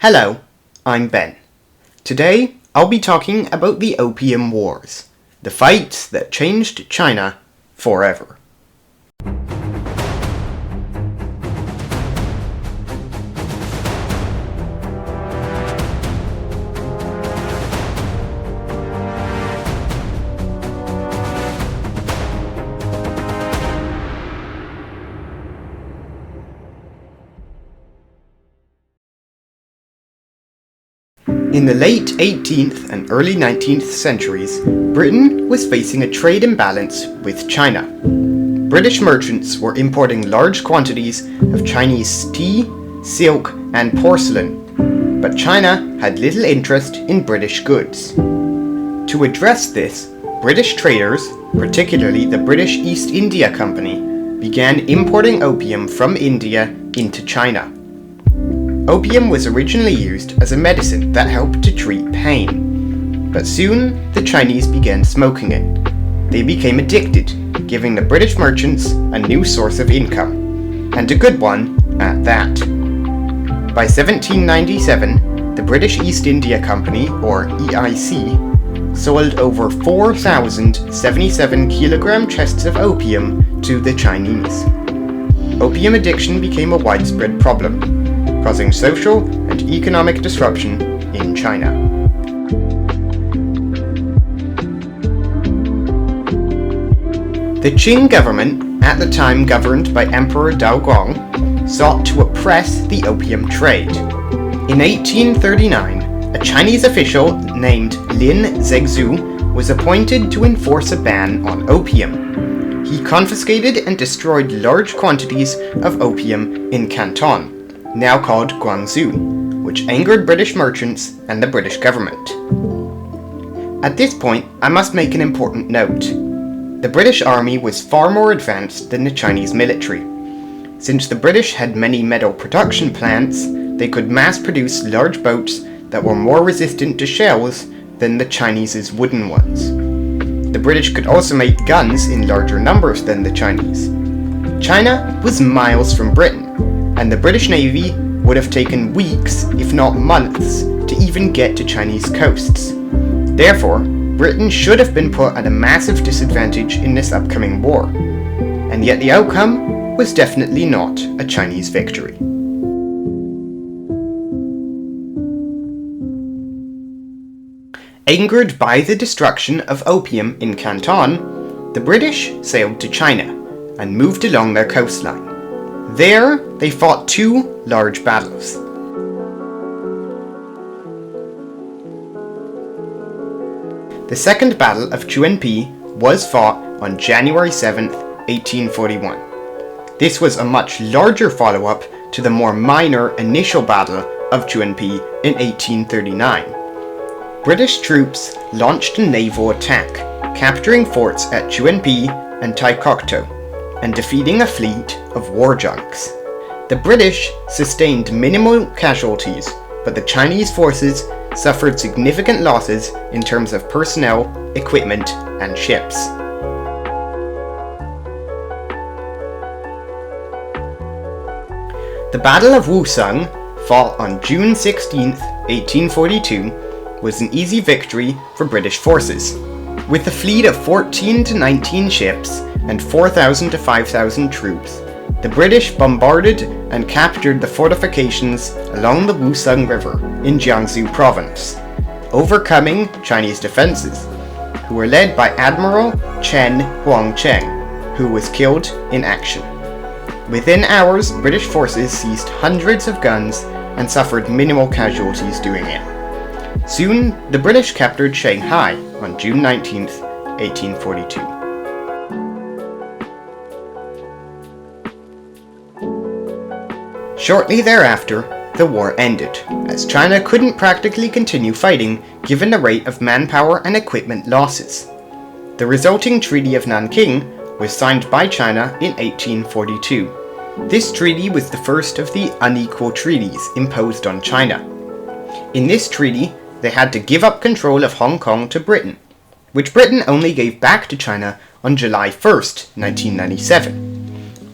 Hello, I'm Ben. Today, I'll be talking about the Opium Wars, the fights that changed China forever. In the late 18th and early 19th centuries, Britain was facing a trade imbalance with China. British merchants were importing large quantities of Chinese tea, silk, and porcelain, but China had little interest in British goods. To address this, British traders, particularly the British East India Company, began importing opium from India into China. Opium was originally used as a medicine that helped to treat pain, but soon the Chinese began smoking it. They became addicted, giving the British merchants a new source of income, and a good one at that. By 1797, the British East India Company, or EIC, sold over 4,077 kilogram chests of opium to the Chinese. Opium addiction became a widespread problem, causing social and economic disruption in China. The Qing government, at the time governed by Emperor Daoguang, sought to oppress the opium trade. In 1839, a Chinese official named Lin Zexu was appointed to enforce a ban on opium. He confiscated and destroyed large quantities of opium in Canton, now called Guangzhou, which angered British merchants and the British government. At this point, I must make an important note. The British army was far more advanced than the Chinese military. Since the British had many metal production plants, they could mass produce large boats that were more resistant to shells than the Chinese's wooden ones. The British could also make guns in larger numbers than the Chinese. China was miles from Britain, and the British Navy would have taken weeks, if not months, to even get to Chinese coasts. Therefore, Britain should have been put at a massive disadvantage in this upcoming war, and yet the outcome was definitely not a Chinese victory. Angered by the destruction of opium in Canton, the British sailed to China and moved along their coastline. There, they fought two large battles. The Second Battle of Chuanpi was fought on January 7, 1841. This was a much larger follow-up to the more minor initial Battle of Chuanpi in 1839. British troops launched a naval attack, capturing forts at Chuanpi and Taikokto, and defeating a fleet of war junks. The British sustained minimal casualties, but the Chinese forces suffered significant losses in terms of personnel, equipment, and ships. The Battle of Wusong, fought on June 16, 1842, was an easy victory for British forces. With a fleet of 14 to 19 ships and 4,000 to 5,000 troops, the British bombarded and captured the fortifications along the Wusong River in Jiangsu province, overcoming Chinese defenses, who were led by Admiral Chen Huangcheng, who was killed in action. Within hours, British forces seized hundreds of guns and suffered minimal casualties doing it. Soon, the British captured Shanghai on June 19, 1842. Shortly thereafter, the war ended, as China couldn't practically continue fighting given the rate of manpower and equipment losses. The resulting Treaty of Nanking was signed by China in 1842. This treaty was the first of the unequal treaties imposed on China. In this treaty, they had to give up control of Hong Kong to Britain, which Britain only gave back to China on July 1, 1997.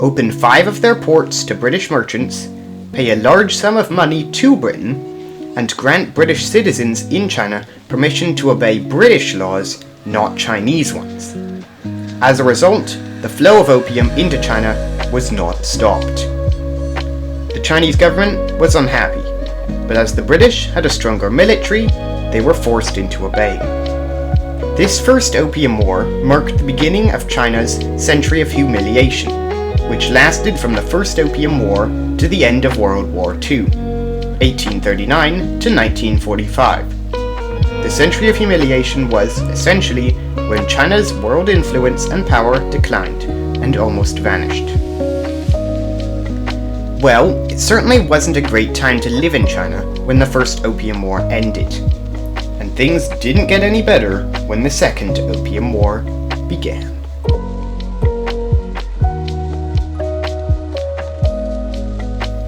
Open 5 of their ports to British merchants, pay a large sum of money to Britain, and grant British citizens in China permission to obey British laws, not Chinese ones. As a result, the flow of opium into China was not stopped. The Chinese government was unhappy, but as the British had a stronger military, they were forced into obeying. This first Opium War marked the beginning of China's Century of Humiliation, which lasted from the First Opium War to the end of World War II, 1839 to 1945. The Century of Humiliation was, essentially, when China's world influence and power declined and almost vanished. Well, it certainly wasn't a great time to live in China when the First Opium War ended, and things didn't get any better when the Second Opium War began.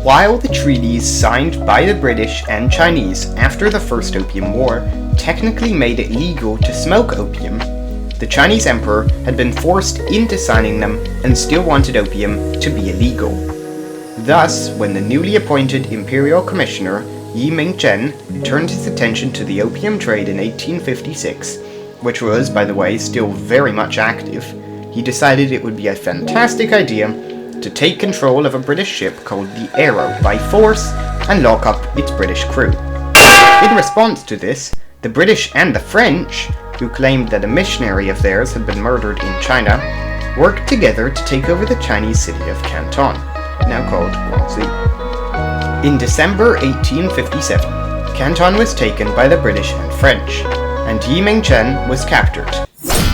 While the treaties signed by the British and Chinese after the First Opium War technically made it legal to smoke opium, the Chinese emperor had been forced into signing them and still wanted opium to be illegal. Thus, when the newly appointed imperial commissioner Yi Ming-chen turned his attention to the opium trade in 1856, which was, by the way, still very much active, he decided it would be a fantastic idea to take control of a British ship called the Arrow by force and lock up its British crew. In response to this, the British and the French, who claimed that a missionary of theirs had been murdered in China, worked together to take over the Chinese city of Canton, now called Guangzhou. In December 1857, Canton was taken by the British and French, and Yi Ming-chen was captured.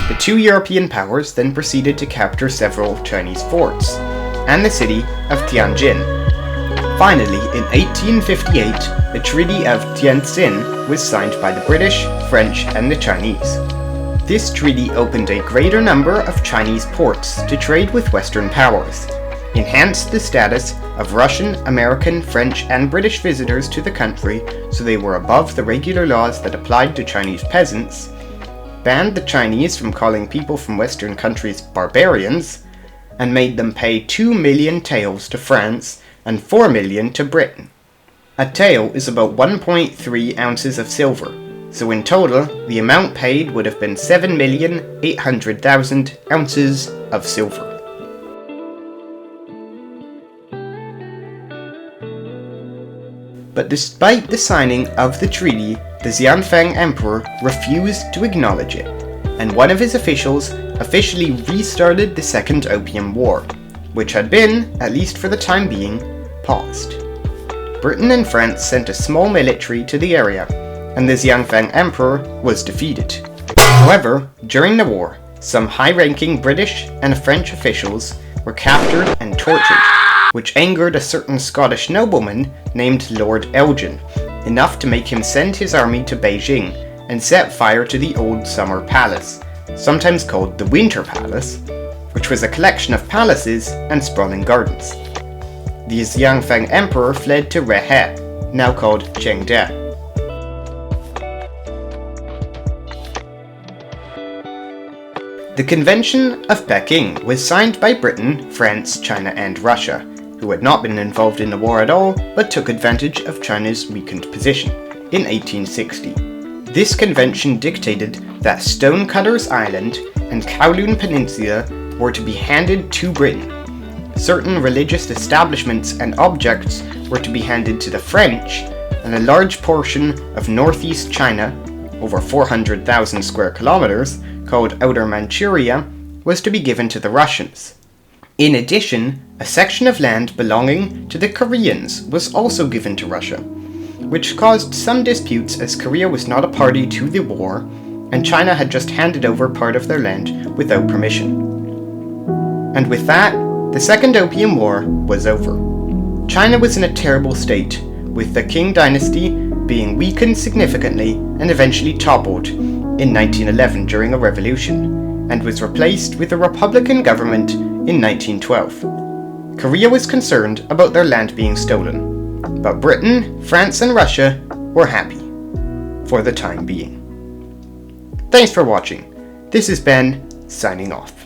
The two European powers then proceeded to capture several Chinese forts, and the city of Tianjin. Finally, in 1858, the Treaty of Tientsin was signed by the British, French, and the Chinese. This treaty opened a greater number of Chinese ports to trade with Western powers, enhanced the status of Russian, American, French, and British visitors to the country so they were above the regular laws that applied to Chinese peasants, banned the Chinese from calling people from Western countries barbarians, and made them pay 2 million taels to France and 4 million to Britain. A tael is about 1.3 ounces of silver, so in total, the amount paid would have been 7,800,000 ounces of silver. But despite the signing of the treaty, the Xianfeng Emperor refused to acknowledge it, and one of his officials officially restarted the Second Opium War, which had been, at least for the time being, paused. Britain and France sent a small military to the area, and the Xianfeng Emperor was defeated. However, during the war, some high-ranking British and French officials were captured and tortured, which angered a certain Scottish nobleman named Lord Elgin, enough to make him send his army to Beijing and set fire to the old Summer Palace, sometimes called the Winter Palace, which was a collection of palaces and sprawling gardens. The Xianfeng Emperor fled to Rehe, now called Chengde. The Convention of Peking was signed by Britain, France, China, and Russia, who had not been involved in the war at all but took advantage of China's weakened position, in 1860. This convention dictated that Stonecutters Island and Kowloon Peninsula were to be handed to Britain. Certain religious establishments and objects were to be handed to the French, and a large portion of northeast China, over 400,000 square kilometers, called Outer Manchuria, was to be given to the Russians. In addition, a section of land belonging to the Koreans was also given to Russia, which caused some disputes as Korea was not a party to the war, and China had just handed over part of their land without permission. And with that, the Second Opium War was over. China was in a terrible state, with the Qing dynasty being weakened significantly and eventually toppled in 1911 during a revolution, and was replaced with a republican government in 1912. Korea was concerned about their land being stolen, but Britain, France, and Russia were happy, for the time being. Thanks for watching. This is Ben, signing off.